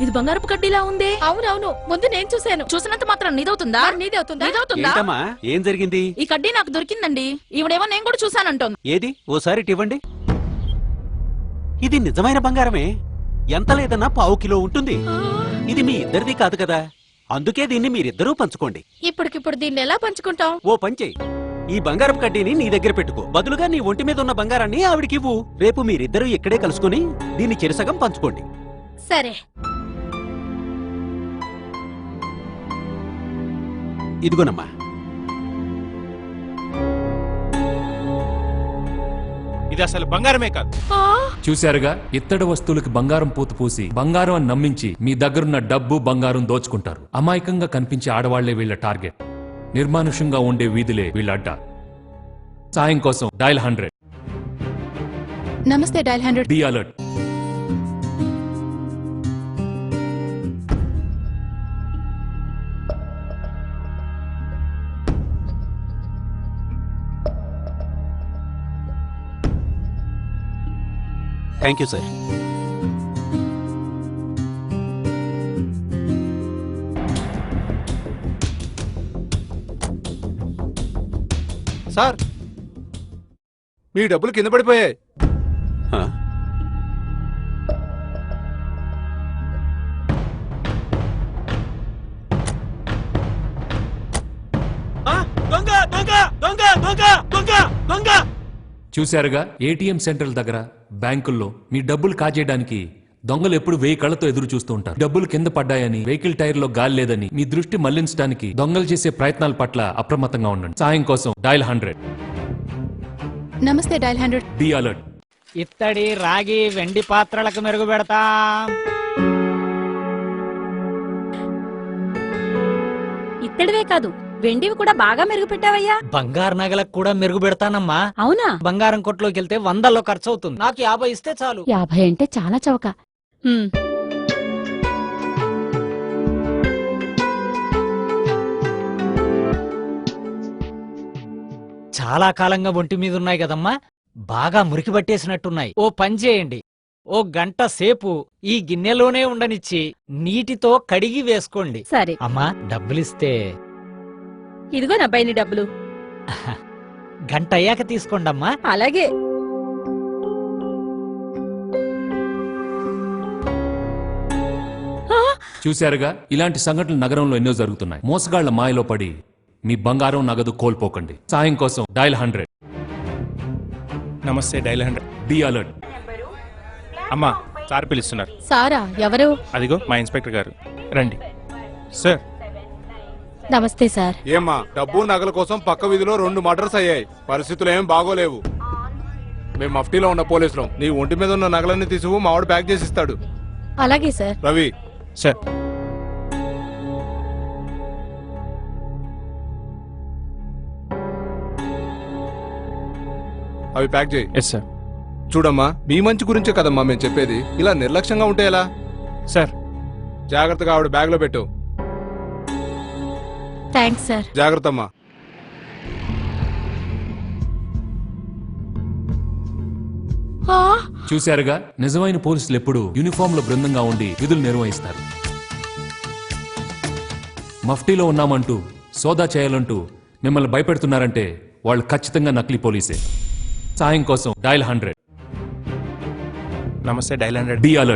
ఇది బంగారపు కడ్డీలా ఉంది. అవునవును, ముందు నేను చూసినంత మాత్రం నీదవుతుందా? ఏంటమ్మా, ఏం జరిగింది? ఈ కడ్డీ నాకు దొరికిందండి. ఈవిడేమో నేను కూడా చూసానంటోంది. ఏది ఓసారి ఇవ్వండి. ఇది నిజమైన బంగారమే. ఎంత లేదన్నా 1/4 కిలో ఉంటుంది. ఇది మీ ఇద్దరిది కాదు కదా, అందుకే దీన్ని మీరిద్దరూ పంచుకోండి. ఇప్పటికిప్పుడు దీన్ని ఎలా పంచుకుంటాం? ఓ పంచే, ఈ బంగారపు కడ్డీని నీ దగ్గర పెట్టుకో. బదులుగా నీ ఒంటి మీద ఉన్న బంగారాన్ని ఆవిడికివ్వు. రేపు మీరిద్దరూ ఇక్కడే కలుసుకుని దీన్ని చెరసగం పంచుకోండి. సరే. ఇదిగోనమ్మా. ఇది అసలు బంగారమే కాదు. చూశారుగా, ఇత్తడి వస్తువులకి బంగారం పూత పూసి బంగారం అని నమ్మించి మీ దగ్గరున్న డబ్బు బంగారం దోచుకుంటారు. అమాయకంగా కనిపించే ఆడవాళ్లే వీళ్ళ టార్గెట్. నిర్మానుష్యంగా ఉండే వీధులే వీళ్ళ అడ్డ. సాయం కోసం డయల్ 100. నమస్తే dial 100. Be alert. Thank you sir. Sir, మీ డబ్బులు కింద పడిపోయాయి. చూశారుగా, ఏటీఎం సెంటర్ల దగ్గర, బ్యాంకుల్లో మీ డబ్బులు కాజేయడానికి దొంగలు ఎప్పుడు 1000 కళ్ళతో ఎదురు చూస్తూ ఉంటారు. డబ్బులు కింద పడ్డాయని, వెహికల్ టైర్ లో గాలి లేదని మీ దృష్టి మళ్లించడానికి దొంగలు చేసే ప్రయత్నాల పట్ల అప్రమత్తంగా ఉండండి. సాయం కోసం డయల్ 100. నమస్తే డయల్ 100. Be alert. ఇత్తడి, రాగి, వెండి పాత్రలకు మెరుగు పెడతా. ఇత్తడివే కాదు, వెండివి కూడా బాగా మెరుగు పెట్టావయ్యా. బంగారు నగలకు కూడా మెరుగు పెడతానమ్మా. అవునా? బంగారం కొట్లోకి వెళ్తే 100లో ఖర్చు అవుతుంది. నాకు 50 ఇస్తే చాలు. 50 అంటే చాలా చౌక. చాలా కాలంగా ఒంటి మీద ఉన్నాయి కదమ్మా, బాగా మురికి పట్టేసినట్టున్నాయి. ఓ పని చేయండి, ఓ గంట సేపు ఈ గిన్నెలోనే ఉండనిచ్చి నీటితో కడిగి వేసుకోండి. సరే అమ్మా, డబ్బులిస్తే. ఇదిగో నా బయని డబ్బులు. గంట అయ్యాక తీసుకోండమ్మా. అలాగే. చూశారుగా, ఇలాంటి సంఘటనలు నగరంలో ఎన్నో జరుగుతున్నాయి. మోసగాళ్ల మాయలో పడి మీ బంగారం, నగదు కోల్పోకండి. సాయం కోసం డయల్ 100. నమస్తే డయల్ 100. Be alert. అమ్మా, సార్ పిలుస్తున్నారు. సారా? ఎవరు? అదిగో మా ఇన్స్పెక్టర్ గారు, రండి. సార్. నమస్తే సార్. ఏమ్మా, డబ్బు నగల కోసం పక్క వీధిలో 2 మర్డర్స్ అయ్యాయి. పరిస్థితులు ఏం బాగోలేవు. మేము మఫ్టీలో ఉన్న పోలీసులు. నీ ఒంటి మీద ఉన్న నగలన్నీ తీసుకు మావాడు ప్యాక్ చేసి ఇస్తాడు. అలాగే సార్. రవి. సార్. అవి ప్యాక్ చేయి. Yes sir. చూడమ్మా, మీ మంచి గురించే కదమ్మా మేము చెప్పేది. ఇలా నిర్లక్ష్యంగా ఉంటే ఎలా? సార్. జాగ్రత్తగా ఆవిడ బ్యాగ్ లో పెట్టు. Thanks sir. జాగ్రత్త అమ్మా. చూశారుగా, నిజమైన పోలీసులు ఎప్పుడు యూనిఫామ్ లో బృందంగా ఉండి విధులు నిర్వహిస్తారు. మఫ్టీలో ఉన్నామంటూ, సోదా చేయాలంటూ మిమ్మల్ని భయపెడుతున్నారంటే వాళ్ళు ఖచ్చితంగా నకిలీ పోలీసే. సాయం కోసం డయల్ 100. నమస్తే డయల్ 100. Be alert.